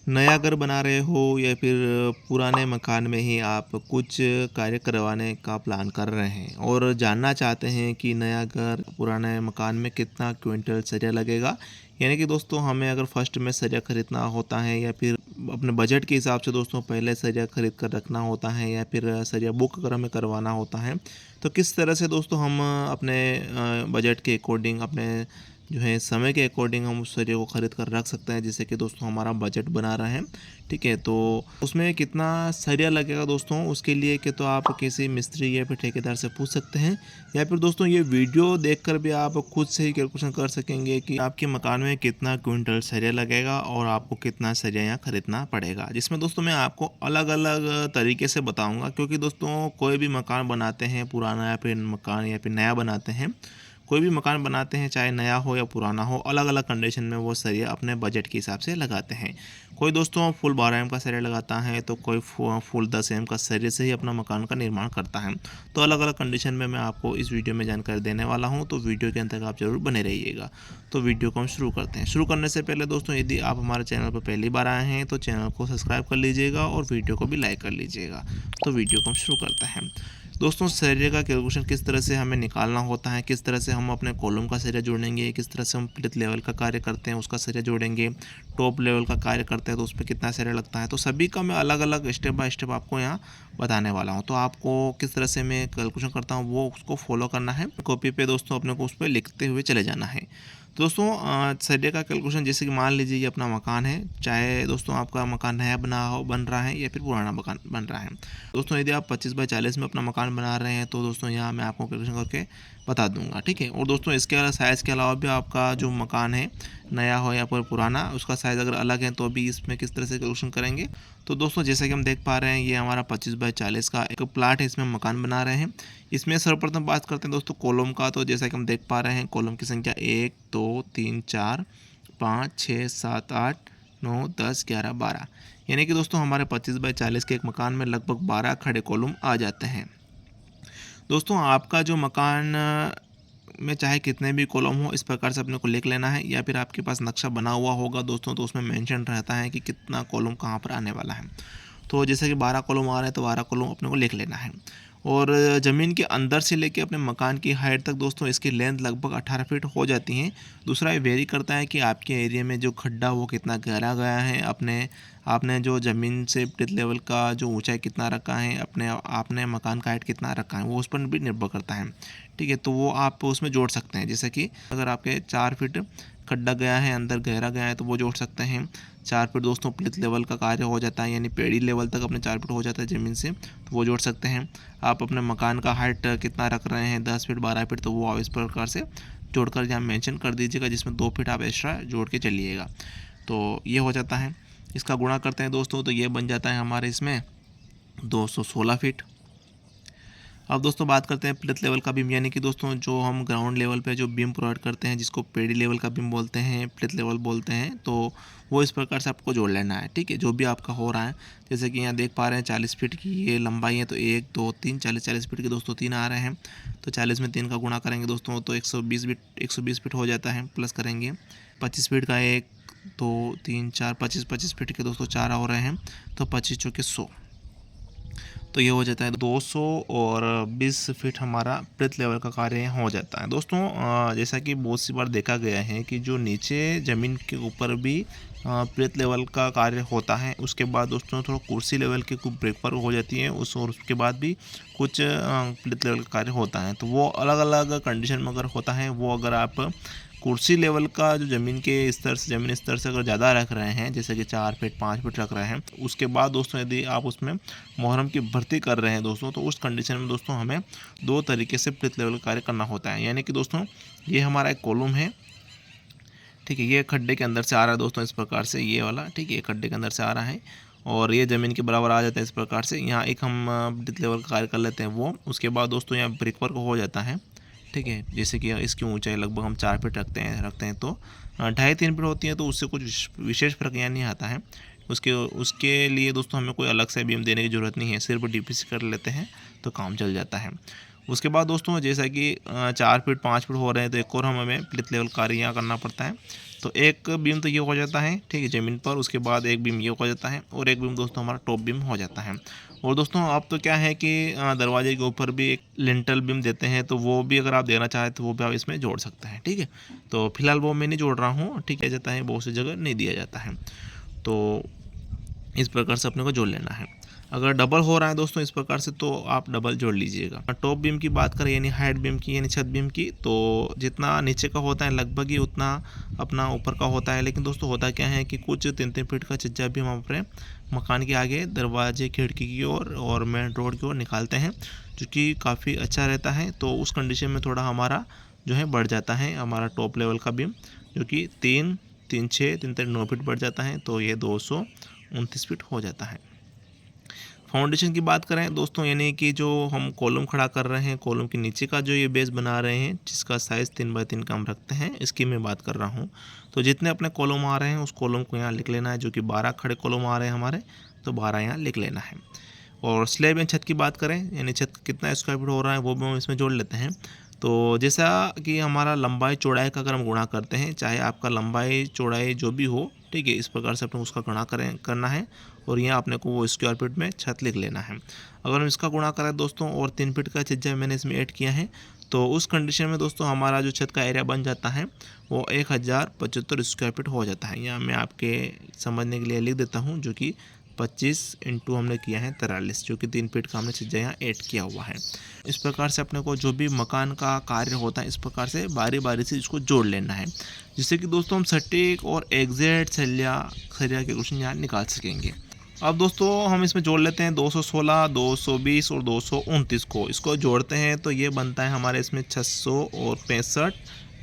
नया घर बना रहे हो या फिर पुराने मकान में ही आप कुछ कार्य करवाने का प्लान कर रहे हैं और जानना चाहते हैं कि नया घर पुराने मकान में कितना क्विंटल सरिया लगेगा। यानी कि दोस्तों हमें अगर फर्स्ट में सरिया खरीदना होता है या फिर अपने बजट के हिसाब से दोस्तों पहले सरिया खरीद कर रखना होता है या फिर सरिया बुक अगर हमें करवाना होता है, तो किस तरह से दोस्तों हम अपने बजट के अकॉर्डिंग अपने जो है समय के अकॉर्डिंग हम उस सरिया को ख़रीद कर रख सकते हैं, जिससे कि दोस्तों हमारा बजट बना रहे। ठीक है, तो उसमें कितना सरिया लगेगा दोस्तों, उसके लिए कि तो आप किसी मिस्त्री या फिर ठेकेदार से पूछ सकते हैं या फिर दोस्तों ये वीडियो देखकर भी आप खुद से ही कैलकुलेशन कर सकेंगे कि आपके मकान में कितना क्विंटल सरिया लगेगा और आपको कितना सरिया यहाँ खरीदना पड़ेगा। जिसमें दोस्तों मैं आपको अलग अलग तरीके से बताऊँगा, क्योंकि दोस्तों कोई भी मकान बनाते हैं पुराना या फिर मकान या फिर नया बनाते हैं, कोई भी मकान बनाते हैं चाहे नया हो या पुराना हो, अलग अलग कंडीशन में वो सरिया अपने बजट के हिसाब से लगाते हैं। कोई दोस्तों फुल 12 एम का सरिया लगाता है तो कोई फुल 10 एम का सरिया से ही अपना मकान का निर्माण करता है। तो अलग अलग कंडीशन में मैं आपको इस वीडियो में जानकारी देने वाला हूं, तो वीडियो के अंत तक आप जरूर बने रहिएगा। तो वीडियो को हम शुरू करते हैं। शुरू करने से पहले दोस्तों यदि आप हमारे चैनल पर पहली बार आए हैं तो चैनल को सब्सक्राइब कर लीजिएगा और वीडियो को भी लाइक कर लीजिएगा। तो वीडियो को हम शुरू करते हैं। दोस्तों सरिया का कैलकुलेशन किस तरह से हमें निकालना होता है, किस तरह से हम अपने कॉलम का सरिया जोड़ेंगे, किस तरह से हम प्लिथ लेवल का कार्य करते हैं उसका सरिया जोड़ेंगे, टॉप लेवल का कार्य करते हैं तो उस पर कितना सरिया लगता है, तो सभी का मैं अलग अलग स्टेप बाय स्टेप आपको यहाँ बताने वाला हूँ। तो आपको किस तरह से मैं कैलकुलेशन करता हूँ वो उसको फॉलो करना है, कॉपी पे दोस्तों अपने को उस पर लिखते हुए चले जाना है। दोस्तों सरिया का कैलकुलेशन जैसे कि मान लीजिए ये अपना मकान है, चाहे दोस्तों आपका मकान नया बन रहा है या फिर पुराना मकान बन रहा है। दोस्तों यदि आप 25 बाई 40 में अपना मकान बना रहे हैं तो दोस्तों यहाँ मैं आपको कैलकुलेशन करके बता दूंगा। ठीक है, और दोस्तों इसके अलावा साइज़ के अलावा भी आपका जो मकान है नया हो या फिर पुराना, उसका साइज़ अगर अलग है तो भी इसमें किस तरह से कैलकुलेशन करेंगे। तो दोस्तों जैसे कि हम देख पा रहे हैं ये हमारा 25 बाई 40 का एक प्लाट है, इसमें मकान बना रहे हैं। इसमें सर्वप्रथम बात करते हैं दोस्तों कॉलम का। तो जैसा कि हम देख पा रहे हैं कॉलम की संख्या 1 2 3 4 5 6 7 8 9 10 11 12, यानी कि दोस्तों हमारे 25 बाई 40 के एक मकान में लगभग 12 खड़े कॉलम आ जाते हैं। दोस्तों आपका जो मकान में चाहे कितने भी कॉलम हो, इस प्रकार से अपने को लिख लेना है, या फिर आपके पास नक्शा बना हुआ होगा दोस्तों तो उसमें मेंशन रहता है कि कितना कॉलम कहाँ पर आने वाला है। तो जैसे कि 12 कॉलम आ रहे हैं तो 12 कॉलम अपने को लिख लेना है। और ज़मीन के अंदर से लेके अपने मकान की हाइट तक दोस्तों इसकी लेंथ लगभग 18 फीट हो जाती है। दूसरा ये वेरी करता है कि आपके एरिया में जो खड्डा वो कितना गहरा गया है, आपने जो ज़मीन से पिट लेवल का जो ऊंचाई कितना रखा है, आपने मकान का हाइट कितना रखा है, वो उस पर भी निर्भर करता है। ठीक है, तो वो आप उसमें जोड़ सकते हैं। जैसे कि अगर आपके 4 फीट खड्डा गया है, अंदर गहरा गया है, तो वो जोड़ सकते हैं। 4 फीट दोस्तों प्लिथ लेवल का कार्य हो जाता है, यानी पेड़ी लेवल तक अपने 4 फीट हो जाता है ज़मीन से, तो वो जोड़ सकते हैं। आप अपने मकान का हाइट कितना रख रहे हैं, 10 फीट 12 फीट, तो वो आप इस प्रकार से जोड़कर यहाँ मेंशन कर दीजिएगा, जिसमें 2 फीट आप एक्स्ट्रा जोड़ के चलिएगा। तो ये हो जाता है। इसका गुणा करते हैं दोस्तों तो ये बन जाता है हमारे इसमें 216 फीट। अब दोस्तों बात करते हैं प्लिथ लेवल का बीम, यानी कि दोस्तों जो हम ग्राउंड लेवल पे जो बीम प्रोवाइड करते हैं, जिसको पेड़ी लेवल का बीम बोलते हैं, प्लिथ लेवल बोलते हैं, तो वो इस प्रकार से आपको जोड़ लेना है। ठीक है, जो भी आपका हो रहा है, जैसे कि यहाँ देख पा रहे हैं 40 फीट की ये लंबाई है, तो 1 2 3 40 फीट के दोस्तों 3 आ रहे हैं, तो 40 में 3 का गुणा करेंगे दोस्तों तो 120 फीट हो जाता है। प्लस करेंगे 25 फीट का 1 2 3 4 25 फीट के दोस्तों 4 हो रहे हैं, तो 25 चौके 100, तो ये हो जाता है 200 और 20 फीट हमारा प्लिथ लेवल का कार्य हो जाता है। दोस्तों जैसा कि बहुत सी बार देखा गया है कि जो नीचे ज़मीन के ऊपर भी प्लिथ लेवल का कार्य होता है, उसके बाद दोस्तों थोड़ा कुर्सी लेवल के कुछ ब्रेक पर हो जाती है और उसके बाद भी कुछ प्लिथ लेवल का कार्य होता है। तो वो अलग अलग कंडीशन में अगर होता है, वो अगर आप कुर्सी लेवल का जो ज़मीन स्तर से अगर ज़्यादा रख रहे हैं, जैसे कि 4 फीट 5 फीट रख रहे हैं, तो उसके बाद दोस्तों यदि आप उसमें मोहरम की भर्ती कर रहे हैं दोस्तों, तो उस कंडीशन में दोस्तों हमें 2 तरीके से प्लिथ लेवल कार्य करना होता है। यानी कि दोस्तों ये हमारा एक कॉलम है, ठीक है, ये खड्डे के अंदर से आ रहा है दोस्तों इस प्रकार से, ये वाला, ठीक है, ये खड्डे के अंदर से आ रहा है और ये ज़मीन के बराबर आ जाता है इस प्रकार से। यहाँ एक हम प्लिथ लेवल का कार्य कर लेते हैं वो, उसके बाद दोस्तों यहाँ ब्रिक वर्क हो जाता है। ठीक है, जैसे कि इसकी ऊंचाई लगभग हम 4 फीट रखते हैं तो 2.5-3 फीट होती है, तो उससे कुछ विशेष फर्क यहाँ नहीं आता है। उसके लिए दोस्तों हमें कोई अलग से बीम देने की ज़रूरत नहीं है, सिर्फ डीपीसी कर लेते हैं तो काम चल जाता है। उसके बाद दोस्तों जैसा कि 4 फीट 5 फीट हो रहे हैं, तो एक और हमें प्लिथ लेवल कार्य यहाँ करना पड़ता है। तो एक बीम तो ये हो जाता है, ठीक है, ज़मीन पर। उसके बाद एक बीम ये हो जाता है और एक बीम दोस्तों हमारा टॉप बीम हो जाता है। और दोस्तों अब तो क्या है कि दरवाजे के ऊपर भी एक लिंटल बीम देते हैं, तो वो भी अगर आप देना चाहें तो वो भी आप इसमें जोड़ सकते हैं, ठीक है। तो फिलहाल वो मैं नहीं जोड़ रहा हूँ, ठीक है, जाता है बहुत सी जगह नहीं दिया जाता है। तो इस प्रकार से अपने को जोड़ लेना है। अगर डबल हो रहा है दोस्तों इस प्रकार से, तो आप डबल जोड़ लीजिएगा। टॉप बीम की बात करें यानी हाइट बीम की यानी छत बीम की, तो जितना नीचे का होता है लगभग ही उतना अपना ऊपर का होता है। लेकिन दोस्तों होता क्या है कि कुछ 3-3 फीट का छज्जा भी हम अपने मकान के आगे दरवाजे खिड़की की ओर और मेन रोड की ओर निकालते हैं, जो कि काफ़ी अच्छा रहता है। तो उस कंडीशन में थोड़ा हमारा जो है बढ़ जाता है हमारा टॉप लेवल का बीम, जो कि 3-3-6 3-9 फीट बढ़ जाता है, तो ये 229 फीट हो जाता है। फाउंडेशन की बात करें दोस्तों, यानी कि जो हम कॉलम खड़ा कर रहे हैं, कॉलम के नीचे का जो ये बेस बना रहे हैं, जिसका साइज़ 3x3 का हम रखते हैं, इसकी मैं बात कर रहा हूँ। तो जितने अपने कॉलम आ रहे हैं उस कॉलम को यहाँ लिख लेना है, जो कि 12 खड़े कॉलम आ रहे हैं हमारे, तो 12 यहाँ लिख लेना है। और स्लैब या छत की बात करें, यानी छत कितना स्क्वायर फीट हो रहा है वो भी हम इसमें जोड़ लेते हैं। तो जैसा कि हमारा लंबाई चौड़ाई का अगर हम गुणा करते हैं, चाहे आपका लंबाई चौड़ाई जो भी हो, ठीक है, इस प्रकार से अपने उसका गुणा करना है और यहाँ अपने को वो स्क्वायर फीट में छत लिख लेना है। अगर हम इसका गुणा करें दोस्तों और 3 फीट का छज्जा मैंने इसमें ऐड किया है, तो उस कंडीशन में दोस्तों हमारा जो छत का एरिया बन जाता है वो 1075 स्क्वायर फीट हो जाता है। यहाँ मैं आपके समझने के लिए लिख देता हूँ, जो कि 25 इंटू हमने किया है 43, जो कि 3 फीट का हमने छज्जा यहाँ ऐड किया हुआ है। इस प्रकार से अपने को जो भी मकान का कार्य होता है इस प्रकार से बारी बारी से इसको जोड़ लेना है, जिससे कि दोस्तों हम सटीक और एग्जैक्ट सरिया के क्वेश्चन यहाँ निकाल सकेंगे। अब दोस्तों हम इसमें जोड़ लेते हैं 216, 220 और 229 को। इसको जोड़ते हैं तो ये बनता है हमारे इसमें 665,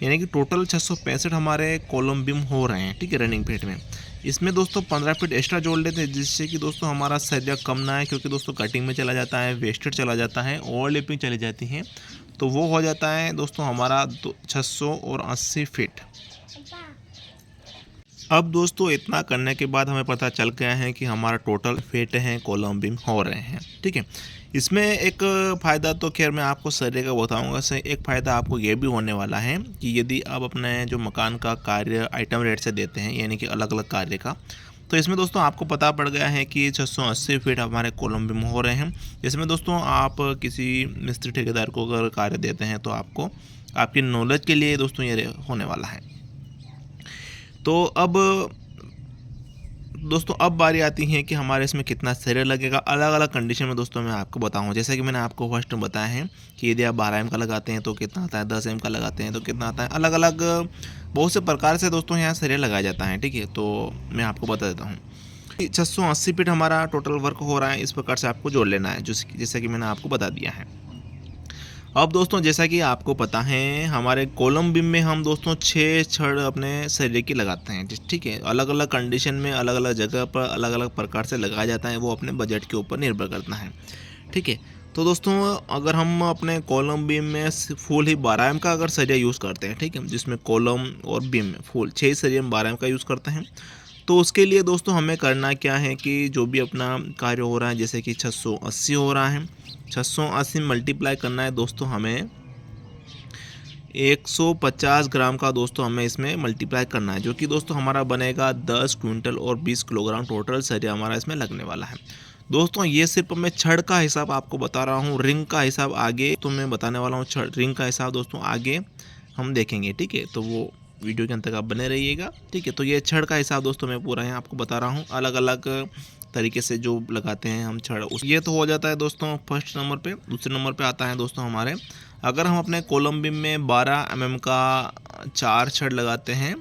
यानी कि टोटल 665 हमारे कॉलम बीम हो रहे हैं, ठीक है, रनिंग फीट में। इसमें दोस्तों 15 फीट एक्स्ट्रा जोड़ लेते हैं, जिससे कि दोस्तों हमारा सरिया कम ना है, क्योंकि दोस्तों कटिंग में चला जाता है, वेस्टेड चला जाता है, ओवरलैपिंग चली जाती है, तो वो हो जाता है दोस्तों हमारा 680 फीट। अब दोस्तों इतना करने के बाद हमें पता चल गया है कि हमारा टोटल फीट हैं कॉलम बीम हो रहे हैं, ठीक है। इसमें एक फ़ायदा तो खैर मैं आपको सरिया का बताऊंगा, से एक फ़ायदा आपको ये भी होने वाला है कि यदि आप अपने जो मकान का कार्य आइटम रेट से देते हैं, यानी कि अलग अलग कार्य का, तो इसमें दोस्तों आपको पता पड़ गया है कि 680 फीट हमारे कॉलम बीम हो रहे हैं। इसमें दोस्तों आप किसी मिस्त्री ठेकेदार को अगर कार्य देते हैं तो आपको आपकी नॉलेज के लिए दोस्तों ये होने वाला है। तो अब दोस्तों अब बारी आती है कि हमारे इसमें कितना सरिया लगेगा। अलग अलग कंडीशन में दोस्तों मैं आपको बताऊं, जैसे कि मैंने आपको फर्स्ट में बताया है कि यदि आप 12 एम का लगाते हैं तो कितना आता है, 10 एम का लगाते हैं तो कितना आता है। अलग अलग बहुत से प्रकार से दोस्तों यहाँ सरिया लगाया जाता है, ठीक है। तो मैं आपको बता देता हूँ 680 फीट हमारा टोटल वर्क हो रहा है, इस प्रकार से आपको जोड़ लेना है, जैसे कि मैंने आपको बता दिया है। अब दोस्तों जैसा कि आपको पता है हमारे कॉलम बीम में हम दोस्तों 6 छड़ अपने सरिये की लगाते हैं, ठीक है। अलग अलग कंडीशन में अलग अलग जगह पर अलग अलग प्रकार से लगाया जाता है, वो अपने बजट के ऊपर निर्भर करता है, ठीक है। तो दोस्तों अगर हम अपने कॉलम बीम में फुल ही 12 एम का अगर सरिया यूज़ करते हैं, ठीक है, जिसमें कॉलम और बीम में फुल 6 सरिये में 12 एम का यूज़ करते हैं, तो उसके लिए दोस्तों हमें करना क्या है कि जो भी अपना कार्य हो रहा है, जैसे कि 680 हो रहा है, 680 मल्टीप्लाई करना है दोस्तों हमें 150 ग्राम का दोस्तों हमें इसमें मल्टीप्लाई करना है, जो कि दोस्तों हमारा बनेगा 10 क्विंटल और 20 किलोग्राम टोटल सरिया हमारा इसमें लगने वाला है। दोस्तों ये सिर्फ मैं छड़ का हिसाब आपको बता रहा हूँ, रिंग का हिसाब आगे तो मैं बताने वाला हूँ। छड़ रिंग का हिसाब दोस्तों आगे हम देखेंगे, ठीक है, तो वो वीडियो के अंत तक आप बने रहिएगा, ठीक है। तो ये छड़ का हिसाब दोस्तों मैं पूरा यहाँ आपको बता रहा हूँ, अलग अलग तरीके से जो लगाते हैं हम छड़। ये तो हो जाता है दोस्तों फर्स्ट नंबर पे। दूसरे नंबर पे आता है दोस्तों हमारे, अगर हम अपने कॉलम बीम में 12 mm का 4 छड़ लगाते हैं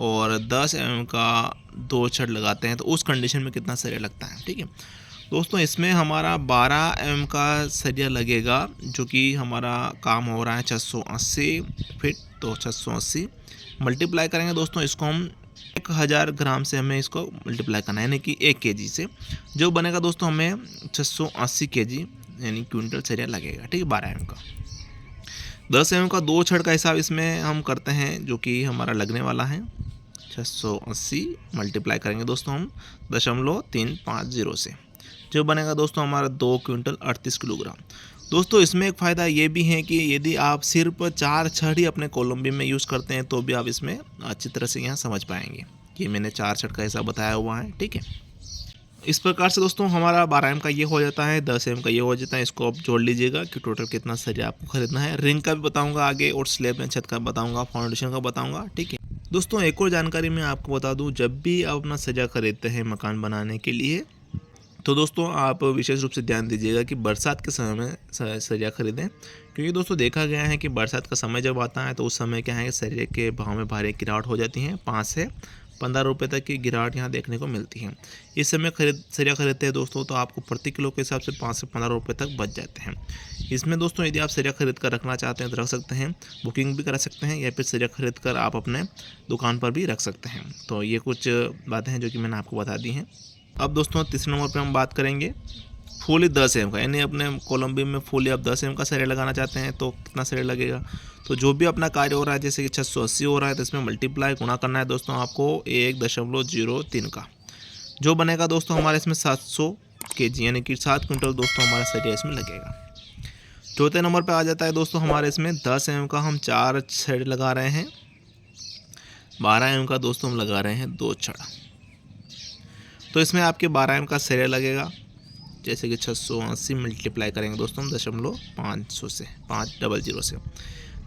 और 10 mm का 2 छड़ लगाते हैं, तो उस कंडीशन में कितना सरिया लगता है, ठीक है। दोस्तों इसमें हमारा 12 mm का सरिया लगेगा, जो कि हमारा काम हो रहा है 680 फीट। तो 680 मल्टीप्लाई करेंगे दोस्तों, इसको हम 1000 ग्राम से हमें इसको मल्टीप्लाई करना है, यानी कि 1 kg से, जो बनेगा दोस्तों हमें 680 kg यानी क्विंटल सरिया लगेगा, ठीक है, 12 mm का। 10 mm का 2 छड़ का हिसाब इसमें हम करते हैं, जो कि हमारा लगने वाला है 680 मल्टीप्लाई करेंगे दोस्तों हम 0.350 से, जो बनेगा दोस्तों हमारा 2 क्विंटल 38 किलोग्राम। दोस्तों इसमें एक फ़ायदा ये भी है कि यदि आप सिर्फ 4 छड़ ही अपने कॉलम बीम में यूज़ करते हैं तो भी आप इसमें अच्छी तरह से यहाँ समझ पाएंगे कि मैंने 4 छड़ का हिसाब बताया हुआ है। ठीक है, इस प्रकार से दोस्तों हमारा 12 एम का ये हो जाता है, 10 एम का ये हो जाता है। इसको आप जोड़ लीजिएगा कि टोटल कितना सरिया आपको खरीदना है। रिंग का भी बताऊंगा आगे, और स्लैब में छत का बताऊंगा, फाउंडेशन का बताऊंगा। ठीक है दोस्तों, एक और जानकारी मैं आपको बता दूं, जब भी आप अपना सरिया खरीदते हैं मकान बनाने के लिए तो दोस्तों आप विशेष रूप से ध्यान दीजिएगा कि बरसात के समय में सरिया खरीदें, क्योंकि दोस्तों देखा गया है कि बरसात का समय जब आता है तो उस समय क्या है, सरिये के भाव में भारी गिरावट हो जाती है। 5 से 15 रुपये तक की गिरावट यहाँ देखने को मिलती है। इस समय सरिया खरीदते हैं दोस्तों तो आपको प्रति किलो के हिसाब से 5 से 15 रुपये तक बच जाते हैं। इसमें दोस्तों यदि आप सरिया खरीद कर रखना चाहते हैं तो रख सकते हैं, बुकिंग भी करा सकते हैं, या फिर सरिया खरीद कर आप अपने दुकान पर भी रख सकते हैं। तो ये कुछ बातें हैं जो कि मैंने आपको बता दी हैं। अब दोस्तों तीसरे नंबर पे हम बात करेंगे फुली 10 एम का, यानी अपने कॉलम बीम में फुली आप 10 एम का सरिया लगाना चाहते हैं तो कितना सरिया लगेगा। तो जो भी अपना कार्य हो रहा है, जैसे कि 680 हो रहा है तो इसमें मल्टीप्लाई गुणा करना है दोस्तों आपको 1.03 का, जो बनेगा दोस्तों हमारे इसमें 700 kg, यानी कि 7 क्विंटल दोस्तों हमारा सरिया इसमें लगेगा। चौथे नंबर पर आ जाता है दोस्तों हमारे इसमें 10 एम का हम 4 छड़ लगा रहे हैं, 12 एम का दोस्तों हम लगा रहे हैं 2 छड़। तो इसमें आपके 12 एम का सरिया लगेगा, जैसे कि 680 मल्टीप्लाई करेंगे दोस्तों हम 500 से 500 से,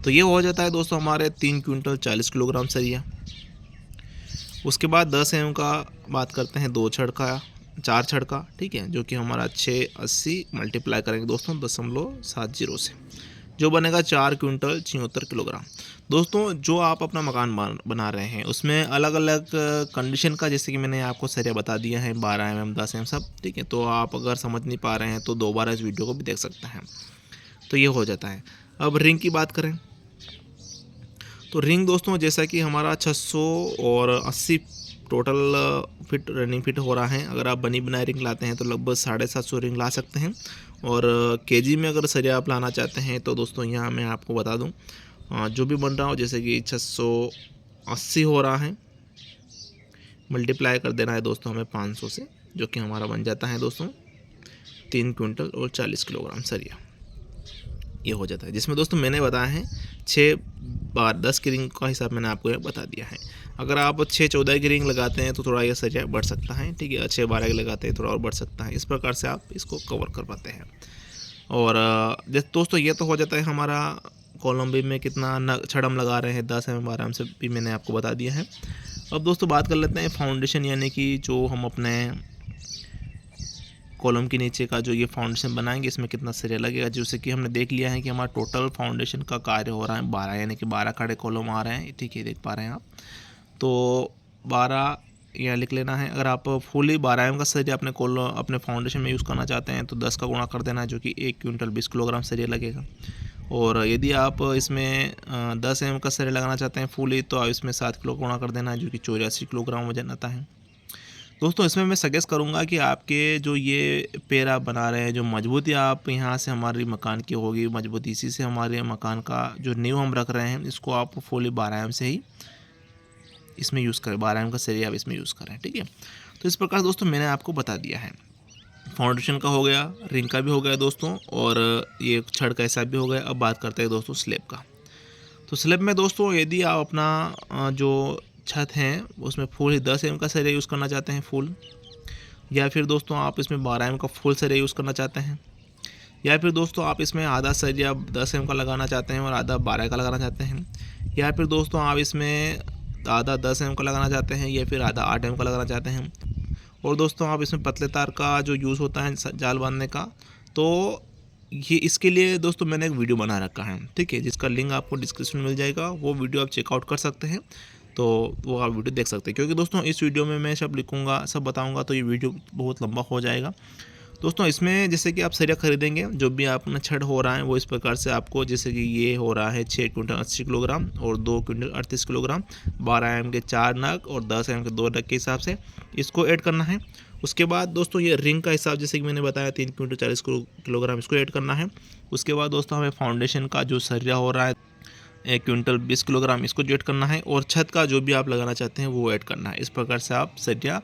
तो ये हो जाता है दोस्तों हमारे 3 क्विंटल 40 किलोग्राम सरिया। उसके बाद 10 एम का बात करते हैं 2 छड़ का, 4 छड़ का। ठीक है, जो कि हमारा 680 मल्टीप्लाई करेंगे दोस्तों 0.70 से, जो बनेगा 4 क्विंटल 76 किलोग्राम। दोस्तों जो आप अपना मकान बना रहे हैं उसमें अलग अलग कंडीशन का, जैसे कि मैंने आपको सरिया बता दिया है 12 एम 10 एम सब। ठीक है, तो आप अगर समझ नहीं पा रहे हैं तो दोबारा इस वीडियो को भी देख सकते हैं। तो ये हो जाता है। अब रिंग की बात करें तो रिंग दोस्तों जैसा कि हमारा 680 टोटल फिट रनिंग फिट हो रहा है। अगर आप बनी बनाई रिंग लाते हैं तो लगभग 750 रिंग ला सकते हैं, और केजी में अगर सरिया आप लाना चाहते हैं तो दोस्तों यहाँ मैं आपको बता दूँ, जो भी बन रहा हो, जैसे कि 680 हो रहा है, मल्टीप्लाई कर देना है दोस्तों हमें 500 से, जो कि हमारा बन जाता है दोस्तों 3 क्विंटल और 40 किलोग्राम सरिया। ये हो जाता है, जिसमें दोस्तों मैंने बताया है 6 बार 10 की रिंग का हिसाब मैंने आपको बता दिया है। अगर आप 6-14 की रिंग लगाते हैं तो थोड़ा यह सरिया बढ़ सकता है। ठीक है, 6-12 की लगाते हैं थोड़ा और बढ़ सकता है। इस प्रकार से आप इसको कवर कर पाते हैं। और दोस्तों ये तो हो जाता है हमारा कॉलम बीम में कितना छड़ हम लगा रहे हैं, 10 एम 12 एम से भी मैंने आपको बता दिया है। अब दोस्तों बात कर लेते हैं फाउंडेशन, यानी कि जो हम अपने कॉलम के नीचे का जो ये फाउंडेशन बनाएंगे इसमें कितना सरिया लगेगा। जैसे कि हमने देख लिया है कि हमारा टोटल फाउंडेशन का कार्य हो रहा है 12, यानी कि 12 खड़े कॉलम आ रहे हैं। ठीक है, देख पा रहे हैं आप, तो 12 यहाँ लिख लेना है। अगर आप फुली 12 एम का सरिया अपने फाउंडेशन में यूज़ करना चाहते हैं तो 10 का गुणा कर देना है, जो कि 1 क्विंटल 20 किलोग्राम सरिया लगेगा। और यदि आप इसमें 10 एम का सरिया लगाना चाहते हैं फुली, तो आप इसमें 7 किलो गुणा कर देना है, जो कि 84 किलोग्राम वजन आता है। दोस्तों इसमें मैं सजेस्ट करूंगा कि आपके जो ये पेड़ आप बना रहे हैं, जो मजबूती आप यहाँ से हमारी मकान की होगी, मजबूती इसी से हमारे मकान का जो नींव हम रख रहे हैं, इसको आप फुली 12 एम से ही इसमें यूज़ करें, 12 एम का सरिया आप इसमें यूज़ करें। ठीक है, तो इस प्रकार दोस्तों मैंने आपको बता दिया है, फाउंडेशन का हो गया, रिंग का भी हो गया दोस्तों, और ये छड़ का हिसाब भी हो गया। अब बात करते हैं दोस्तों स्लैब का। तो स्लैब में दोस्तों यदि आप अपना जो छत है उसमें फुल 10 एम का सरिया यूज़ करना चाहते हैं फुल, या फिर दोस्तों आप इसमें 12 एम का फुल सरिया यूज़ करना चाहते हैं, या फिर दोस्तों आप इसमें आधा सरिया 10 एम का लगाना चाहते हैं और आधा 12 का लगाना चाहते हैं, या फिर दोस्तों आप इसमें आधा 10 एम का लगाना चाहते हैं या फिर आधा 8 एम का लगाना चाहते हैं, और दोस्तों आप इसमें पतले तार का जो यूज़ होता है जाल बांधने का, तो ये इसके लिए दोस्तों मैंने एक वीडियो बना रखा है। ठीक है, जिसका लिंक आपको डिस्क्रिप्शन में मिल जाएगा, वो वीडियो आप चेकआउट कर सकते हैं। तो वो आप वीडियो देख सकते हैं, क्योंकि दोस्तों इस वीडियो में मैं सब लिखूंगा, सब बताऊंगा, तो ये वीडियो बहुत लंबा हो जाएगा। दोस्तों इसमें जैसे कि आप सरिया खरीदेंगे, जो भी अपना छड़ हो रहा है वो इस प्रकार से आपको, जैसे कि ये हो रहा है 6 क्विंटल 80 किलोग्राम और 2 क्विंटल 38 किलोग्राम, 12 एम के 4 नग और 10 एम के 2 नग के हिसाब से इसको ऐड करना है। उसके बाद दोस्तों ये रिंग का हिसाब, जैसे कि मैंने बताया 3 क्विंटल 40 किलोग्राम, इसको ऐड करना है। उसके बाद दोस्तों हमें फाउंडेशन का जो सरिया हो रहा है 1 क्विंटल 20 किलोग्राम, इसको ऐड करना है, और छत का जो भी आप लगाना चाहते हैं वो ऐड करना है। इस प्रकार से आप सरिया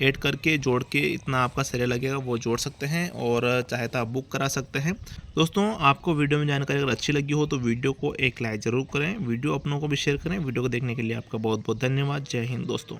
ऐड करके जोड़ के इतना आपका सैलरी लगेगा वो जोड़ सकते हैं और चाहे तो आप बुक करा सकते हैं। दोस्तों आपको वीडियो में जानकारी अगर अच्छी लगी हो तो वीडियो को एक लाइक ज़रूर करें, वीडियो अपनों को भी शेयर करें। वीडियो को देखने के लिए आपका बहुत बहुत धन्यवाद। जय हिंद दोस्तों।